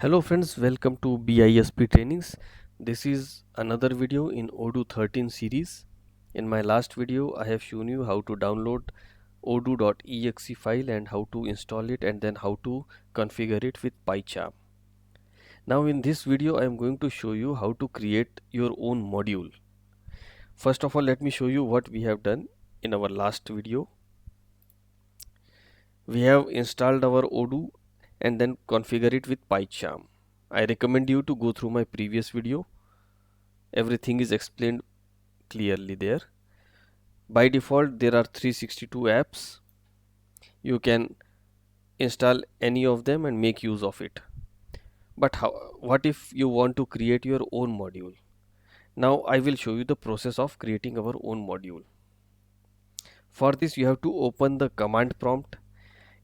Hello friends, welcome to BISP trainings. This is another video in Odoo 13 series. In my last video, I have shown you how to download odoo.exe file and how to install it and then how to configure it with PyCharm. Now in this video, I am going to show you how to create your own module. First of all, let me show you what we have done in our last video. We have installed our Odoo and then configure it with PyCharm. I recommend you to go through my previous video. Everything is explained clearly there. By default, there are 362 apps. You can install any of them and make use of it. But what if you want to create your own module? Now I will show you the process of creating our own module. For this, you have to open the command prompt.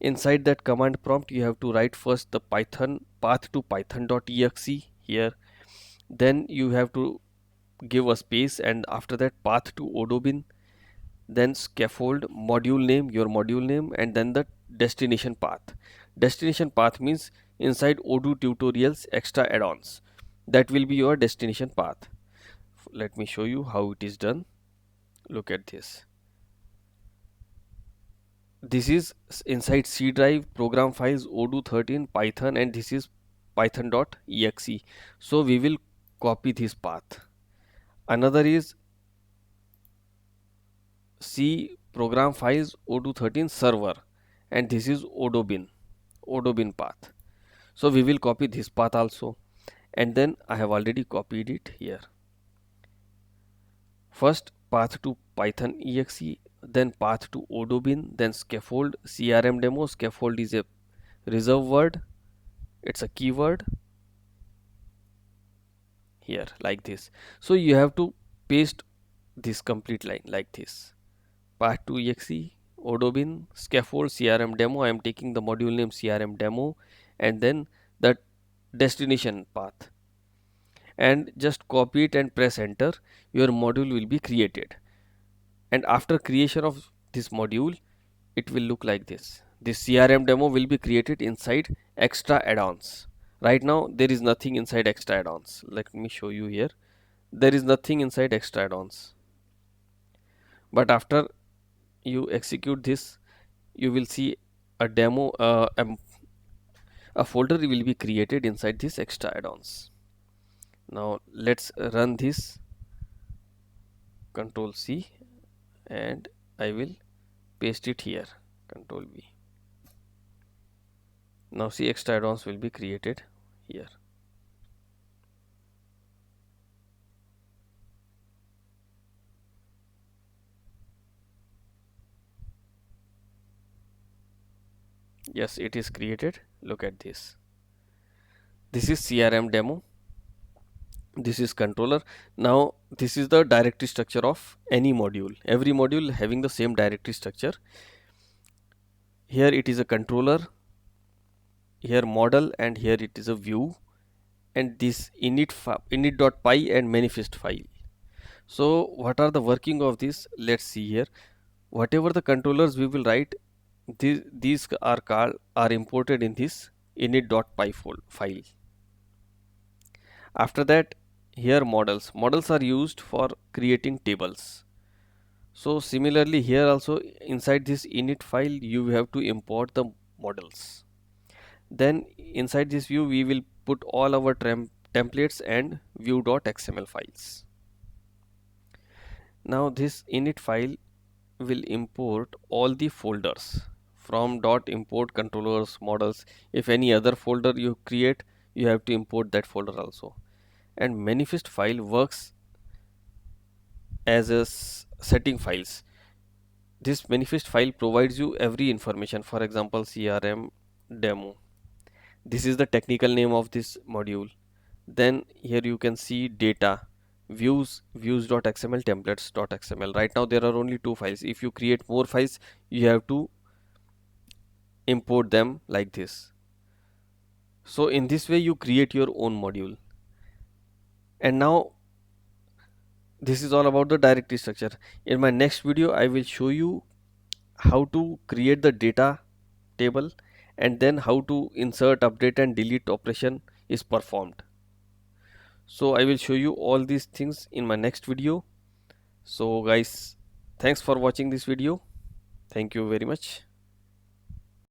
Inside that command prompt, you have to write first the Python path to python.exe here. Then you have to give a space and after that path to odoo-bin, then scaffold, module name, your module name, and then the destination path. Destination path means inside Odoo tutorials extra add-ons. That will be your destination path. Let me show you how it is done. Look at this. This is inside C drive, program files, Odoo 13, Python, and this is python.exe. So we will copy this path. Another is C program files Odoo 13 server, and this is odoo-bin path. So we will copy this path also, and then I have already copied it here. First path to python exe, then path to odoo-bin, then scaffold crm demo. Scaffold is a reserve word, it's a keyword here like this. So you have to paste this complete line like this. Path to exe, odoo-bin, scaffold, crm demo. I am taking the module name crm demo and then the destination path, and just copy it and press enter. Your module will be created, and after creation of this module, it will look like this. This crm demo will be created inside extra add-ons. Right now there is nothing inside extra add-ons. Let me show you here. There is nothing inside extra add-ons, but after you execute this, you will see a demo, a folder will be created inside this extra add-ons. Now let's run this. Control C, and I will paste it here. Control V. Now see, extra add-ons will be created here. Yes, it is created. Look at this. This is CRM demo. This is controller. Now this is the directory structure of any module. Every module having the same directory structure. Here it is a controller, here model, and here it is a view, and this init.py and manifest file. So what are the working of this? Let's see here. Whatever the controllers we will write, these are imported in this init.py file. After that, here models are used for creating tables. So similarly here also inside this init file you have to import the models. Then inside this view we will put all our templates and view.xml files. Now this init file will import all the folders from .import controllers, models. If any other folder you create, you have to import that folder also. And manifest file works as a setting files. This manifest file provides you every information. For example, CRM demo. This is the technical name of this module. Then here you can see data, views.xml, templates.xml. Right now there are only 2 files. If you create more files, you have to import them like this. So in this way you create your own module. And now this is all about the directory structure. In my next video I will show you how to create the data table and then how to insert, update and delete operation is performed. So I will show you all these things in my next video. So guys, thanks for watching this video. Thank you very much.